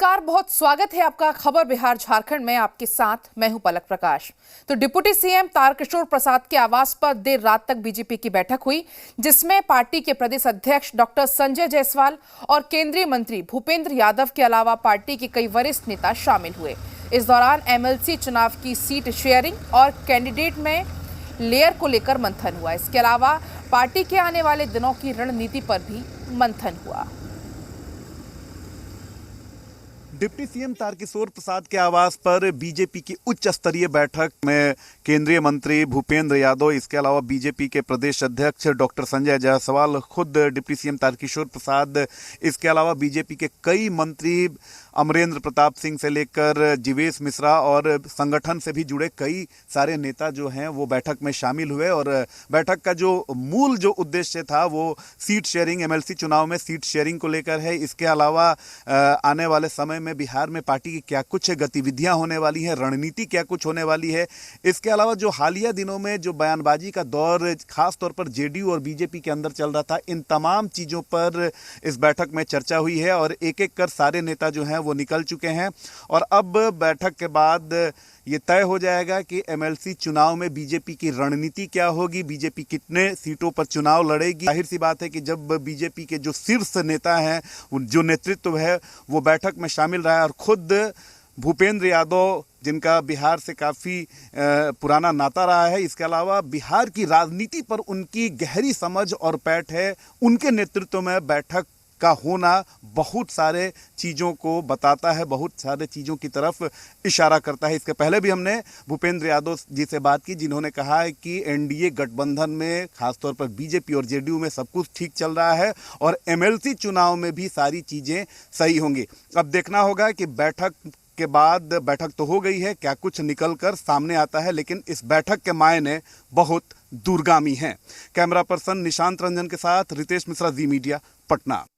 नमस्कार, बहुत स्वागत है आपका खबर बिहार झारखंड में। आपके साथ मैं हूं पलक प्रकाश। तो डिप्टी सीएम तारकिशोर प्रसाद के आवास पर देर रात तक बीजेपी की बैठक हुई, जिसमें पार्टी के प्रदेश अध्यक्ष डॉक्टर संजय जायसवाल और केंद्रीय मंत्री भूपेंद्र यादव के अलावा पार्टी के कई वरिष्ठ नेता शामिल हुए। इस दौरान एमएलसी चुनाव की सीट शेयरिंग और कैंडिडेट में लेयर को लेकर मंथन हुआ। इसके अलावा पार्टी के आने वाले दिनों की रणनीति पर भी मंथन हुआ। डिप्टी सीएम तारकिशोर प्रसाद के आवास पर बीजेपी की उच्च स्तरीय बैठक में केंद्रीय मंत्री भूपेंद्र यादव, इसके अलावा बीजेपी के प्रदेश अध्यक्ष डॉक्टर संजय जायसवाल, खुद डिप्टी सीएम तारकिशोर प्रसाद, इसके अलावा बीजेपी के कई मंत्री अमरेंद्र प्रताप सिंह से लेकर जीवेश मिश्रा और संगठन से भी जुड़े कई सारे नेता जो हैं वो बैठक में शामिल हुए। और बैठक का जो मूल उद्देश्य था वो सीट शेयरिंग, एमएलसी चुनाव में सीट शेयरिंग को लेकर है। इसके अलावा आने वाले समय में बिहार में पार्टी की क्या कुछ गतिविधियां होने वाली हैं, रणनीति क्या कुछ होने वाली है। इसके अलावा जो हालिया दिनों में जो बयानबाजी का दौर खास तौर पर जेडीयू और बीजेपी के अंदर चल रहा था, इन तमाम चीज़ों पर इस बैठक में चर्चा हुई है और एक एक कर सारे नेता जो हैं वो निकल चुके हैं। और अब बैठक के बाद ये तय हो जाएगा कि एमएलसी चुनाव में बीजेपी की रणनीति क्या होगी, बीजेपी कितने सीटों पर चुनाव लड़ेगी। जाहिर सी बात है कि जब बीजेपी के जो शीर्ष नेता हैं, जो नेतृत्व है, वो बैठक में शामिल रहा है और खुद भूपेंद्र यादव, जिनका बिहार से काफ़ी पुराना नाता रहा है, इसके अलावा बिहार की राजनीति पर उनकी गहरी समझ और पैठ है, उनके नेतृत्व में बैठक का होना बहुत सारे चीज़ों को बताता है, बहुत सारे चीज़ों की तरफ इशारा करता है। इसके पहले भी हमने भूपेंद्र यादव जी से बात की, जिन्होंने कहा है कि एनडीए गठबंधन में खासतौर पर बीजेपी और जेडीयू में सब कुछ ठीक चल रहा है और एमएलसी चुनाव में भी सारी चीज़ें सही होंगी। अब देखना होगा कि बैठक के बाद, बैठक तो हो गई है, क्या कुछ निकल कर सामने आता है, लेकिन इस बैठक के मायने बहुत दूरगामी हैं। कैमरा पर्सन निशांत रंजन के साथ रितेश मिश्रा, जी मीडिया, पटना।